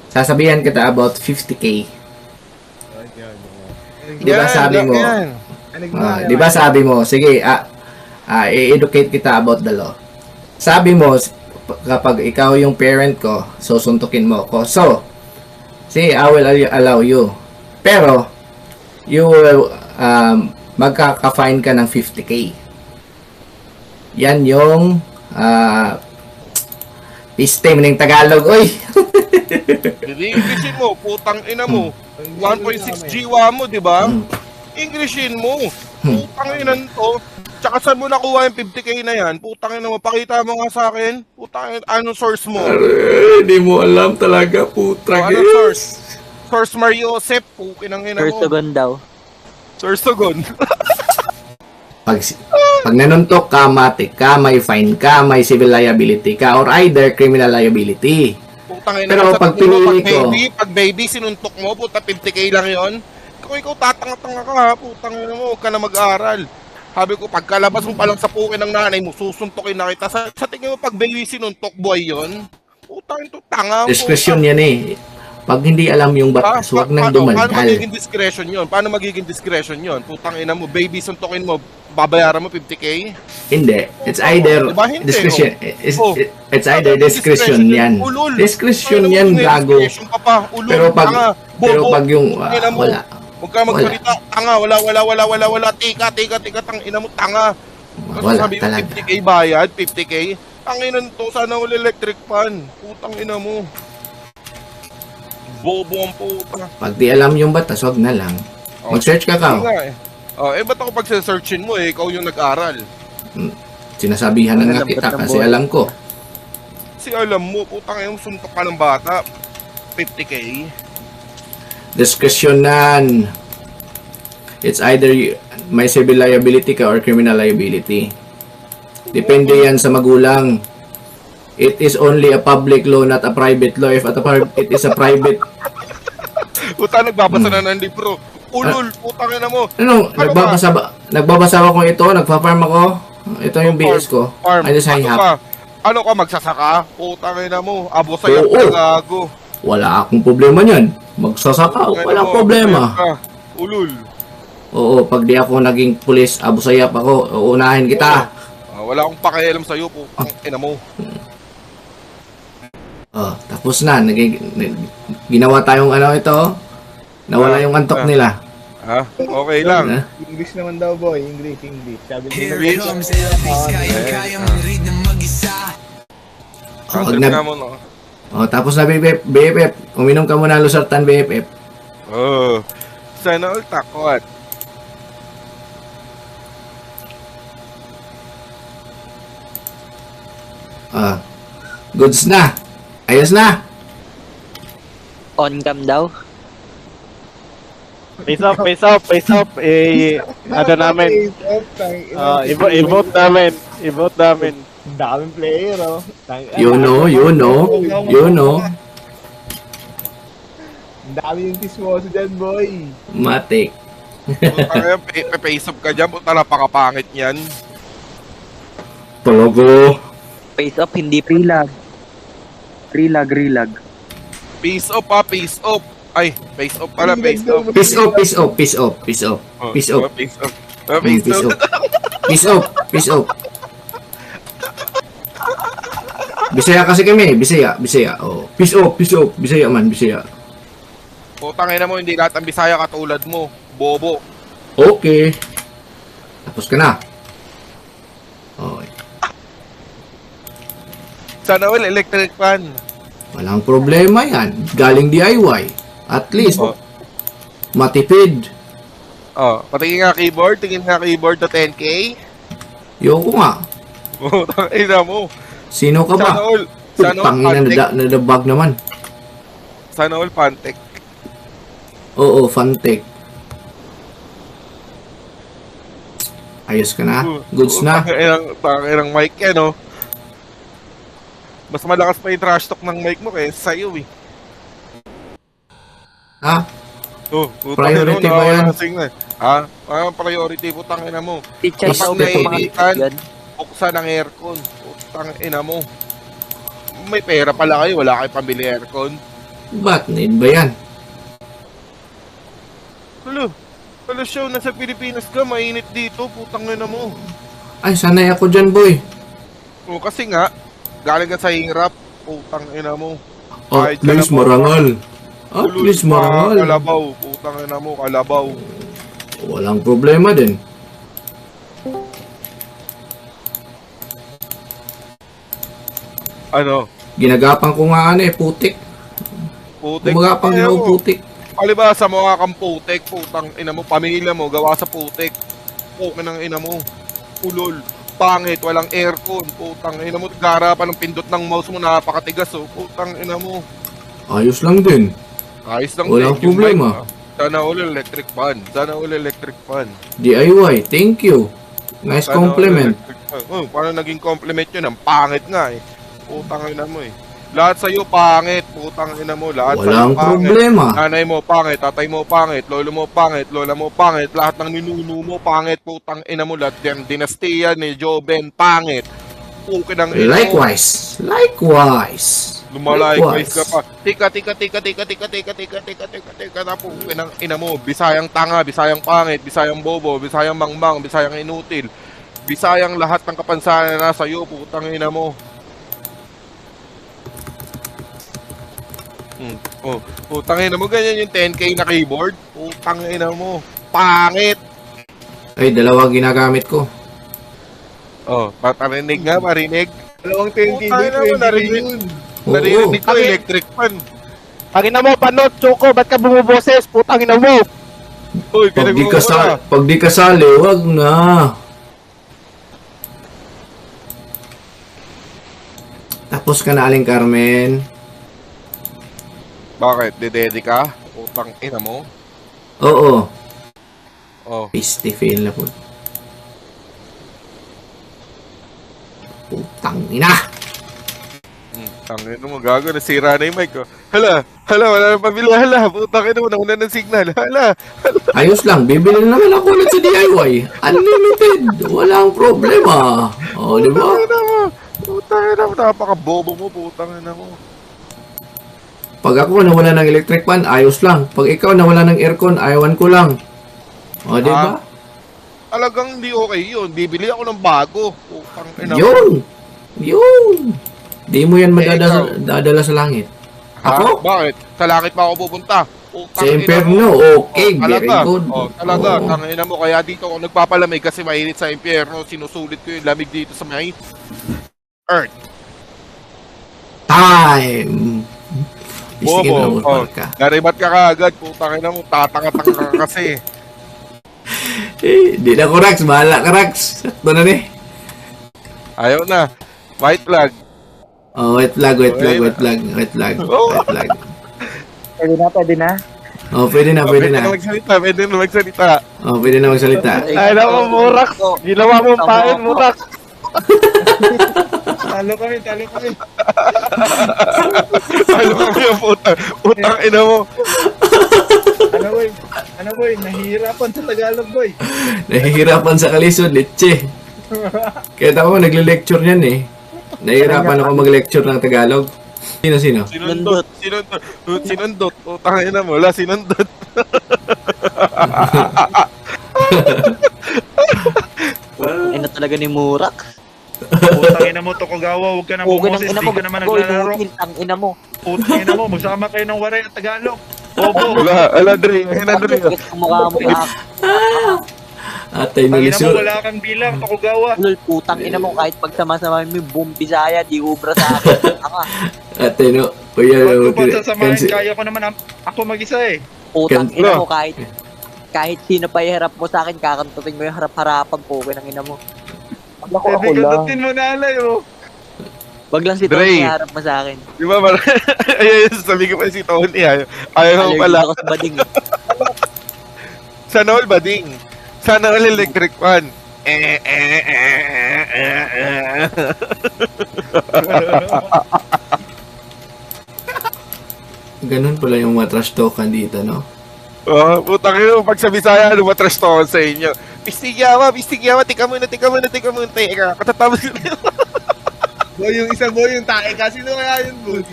sasabihan kita about 50k. Di ba Yan, sabi mo? yan. Di ba sabi mo? Sige, i-educate kita about the law. Sabi mo, kapag ikaw yung parent ko, susuntukin mo ko. So, see, I will allow you. Pero, you will, magkaka-fine ka ng 50k. Yan yung, system ng Tagalog, oy! Englishin mo, putang ina mo. 1.6 GWA mo, di ba? Englishin mo. Putang ina to. Tsaka saan mo nakuha yung 50k na yan? Putang ina mo, pakita mo nga sa akin. Putang ina, anong source mo? Hindi mo alam talaga, putrag. Anong source? Source Mario Josep, pukinang ina mo. First Tugon daw. Source Tugon. Pag nanuntok ka, matik ka, may fine ka, may civil liability ka, or either criminal liability. Putang ina Pero mo, pag sabi mo, pinili ko, pag baby sinuntok mo, puta 50k lang yon. Kung ikaw tatanga-tanga ka ha, putang ina mo, huwag ka na mag-aral. Sabi ko, pagkalabas mo pa lang sa pukin ng nanay mo, susuntokin na kita. Sa tingin mo, pag baby sinuntok boy yon, putang ito, tanga. discretion yan eh. Pag hindi alam yung batas, huwag nang Paano dumadal. magiging discretion yun? Paano magiging discretion yun? Putang ina mo, baby suntokin mo, babayaran mo 50k? Hindi. It's either Diba hindi, discretion. Oh. It's either discretion yan. Ulul. Discretion Ano yan, mo, gago. discretion ka pa, ulul, Pero pag, tanga, pero bobo. pag yung, Ina mo. wala. Huwag ka magsalita, tanga, wala, tika, tang ina mo, tanga. Kasi Wala sabi mo, talaga. 50k bayad, 50k, ang ina nito, sana wala electric fan. Putang ina mo. Bobo ang puta. Pag di alam yung batas, wag na lang. Oh, Mag-search ka ka. Hindi nga eh. Oh, ba't ako pag-searchin mo eh, ikaw yung nag-aral. Sinasabihan na nga Alam kita ba't ng kasi boy? alam ko. Kasi alam mo, putang ina mo, suntok ka ng bata. 50k. Discretionan. It's either may civil liability ka or criminal liability. Depende yan sa magulang. It is only a public law, not a private law. If it is a private... Puta, nagbabasa na ng libro. Ulul, putang ina mo. Ano, nagbabasa ako ito, nagpa-farm ako. Ito yung BS ko. Farm. I just high Ano hop. ka? Ano ka, magsasaka? Putang ina mo. Abo sa'yo, Oo. gago. Wala akong problema niyan. Magsasaka, walang problema. Ulul. Oo, pag di ako naging pulis, abusayap ako, uunahin kita. Wala akong pakialam sa'yo, putang ina mo. Oh, tapos na. Ginawa tayong ano ito. Nawala yung antok nila. Ha? Okay lang. Ha? English naman daw boy, English. Sabi nila, Here comes Elvis, kaya mong read na mag-isa. Oh, Trip na mo, no? oh, tapos na BFF. Uminom ka muna ng Losartan BFF. Oh. Sana all takot. Ah, goods na. Ayos na. On cam daw. Face off. Ano namin, i-vote namin. Ang daming player, oh. You know. Ang dami yung tismoso dyan, boy. Matik. Putang ina, face up ka dyan. Puta, napakapangit yan. Talago. Face off, hindi pre-lag. Relag. Face up ha, face up. Ay, face up pala, face up. Peace off. Oh, Peace off. Face up. Peace Face up. Peace off. Bisaya kasi kami, Bisaya. Oh. Peace off. Bisaya man, Bisaya. Putang ina mo, hindi lahat ng Bisaya katulad mo. Bobo. Okay. Tapos ka na. Okay. Sana all electric fan. Walang problema yan. Galing DIY. At least, Oh. matipid. Oh, patingin nga keyboard, tingin nga keyboard na 10k. Yoko nga. Putang ina mo. Sino ka ba? Sana all Fantech. Nadabag naman. Sana all Fantech. Oo, Fantech. Ayos ka na? Goods na? Tangirang mic yan, no? Mas malakas pa yung trash talk ng mic mo kaysa sa'yo, eh. Ha? Oh, Priority ba yan? Ha? Priority, putang ina mo. Teacher Is daw that may mga naiinitan? yan. Buksan ang aircon. Putang ina mo. may pera pala kayo, wala kayo pambili aircon. Ba't need ba yan? Hello, show, nasa Pilipinas ka, mainit dito, putang ina mo. Ay, sanay ako dyan, boy. O, kasi nga, galing ka sa hirap, putang ina mo. At least marangal. At least marangal. Kalabaw, putang ina mo, kalabaw. Walang problema din. Ano? Ginagapang ko nga putik. Putik. Gumagapang na ako putik. Palibasa mo nga kang putik, putang ina mo, pamilya mo, gawa sa putik. Pukin ng ina mo. Ulol. Pangit, walang aircon, putang ina mo, garapan ng pindot ng mouse mo, napakatigas, oh, putang ina mo. Ayos lang din. Ayos lang Walang din, yung problema. mic, ah. Sana all electric fan. Sana all electric fan. DIY, thank you. Nice Sana all compliment. electric fan. Oh, paano naging compliment yun? Ang pangit nga eh. Putang ina mo eh. Lahat sa'yo pangit, putang ina mo. Lahat Walang sa'yo pangit. problema. Nanay mo pangit, tatay mo pangit, lolo mo pangit, lola mo pangit, lahat ng ninuno mo pangit, putang ina mo, lahat yan, dinastiya ni Joben, pangit. Pukin ng ina mo. Likewise. Likewise. Lumalikewise ka pa. Tika na pukin ng ina mo. Bisayang tanga, bisayang pangit, bisayang bobo, bisayang mangmang, bisayang inutil. Bisayang lahat ng kapansanan na nasa iyo, putang ina mo. Oh, putang ina mo, ganyan yung 10K na keyboard. Putang ina mo. Pangit. Ay, dalawa ginagamit ko. Oh, marinig nga, marinig. Dalawang 20 Putang ina mo, narinig. yun. Oo. Narinig ko, electric fan. Tangina mo, panot, Choco, ba't ka bumuboses? Putang ina mo! Uy, Pag di, pinag-uwa na. pag di kasali, wag na. Tapos ka na, Aling Carmen. Bakit? Dedede ka? Putang ina mo? Oo. Oh. Pasty fail na po. Putang ina. Tangin mo, gago, nasira na yung mic ko. Hala, wala nang pabili. Hala, putang ina mo, nauna ng signal. Hala. Ayos lang, bibili naman ako ulit sa DIY. Unlimited. Walang problema. O, di ba? Putang ina mo, napaka-bobo mo, putang ina mo. Pag ako nawala ng electric fan, ayos lang. Pag ikaw nawala ng aircon, ayawan ko lang. O, di ba? Talagang hindi okay yun. Bibili ako ng bago. Putang ina mo. Yun! Yun! Di mo yan ikaw. madadala sa langit. Ha? Ako? Bakit? Sa langit pa ako pupunta. Putang Sa ina impyerno, mo. okay, very Talaga. good. Talaga, Oo. tangina mo. Kaya dito ako nagpapalamig kasi mainit sa impyerno. Sinusulit ko yung lamig dito sa may Earth. Time! Sige na mo, Oh, ka. naribat ka kaagad. Putang ina mo. Tatanga-tanga ka kasi. Di na ko, Rax. Bahala ka, Rax. Sakto na ni. Ayaw na. White flag. Oh, white flag. Oh. White flag. Pwede na. Oh, pwede na. Pwede na magsalita. Oh, pwede na magsalita. Ay, naku, Murax! Ginawa mong pain, Murax! Talo kami. Alam mo yung putang ina mo. Ano boy, nahihirapan sa Tagalog boy. Nahihirapan sa kalisod, litche. Kaya ako nagle-lecture niyan eh. Nahihirapan ako mag-lecture ng Tagalog. Sino? Sinundot. Putang ina mo. Wala, sinundot. Ina talaga ni Murak. Putang ina mo, Tokugawa, huwag ka na Okay ng bumoses, ina di mo. ka naman Boy, naglalaro. ang ina mo. Putang ina mo, magsama kayo ng Waray at Tagalog. Bobo, Wala, Dre. Dre. Bakit kumukha mo yung Atay pag ina mo, nilisod. wala kang bilang, Tokugawa. Lol, putang ina mo kahit pagsama-sama mo yung buong Bisaya, di ubra sa akin. Aka, Atay no. Kuya, Huwag ko pa sasamahin, kaya ko naman ako mag-isa eh. putang Kan- ina mo kahit sino pa iharap mo sa akin, kakantutin mo yung harap-harapan po, ng ina mo. Sabi ko, dutin mo na alay oh. Wag lang si Dre. Tony iharap mo sa akin. Di ba, ayun, sabi ko pa si Tony. Ayaw mo Allergic pala. ako sa bading eh. Sana all bading. Sana all electric fan. Ganun pala yung matrash talkan dito, no? Oh, putang ina mo, pag sa Bisaya, lumatras to ako sa inyo. Pistigyawa, tika muna, teka, katatapos ko na yun. Boy, yung isa boy, yung tae ka. Sino kaya yun, boy?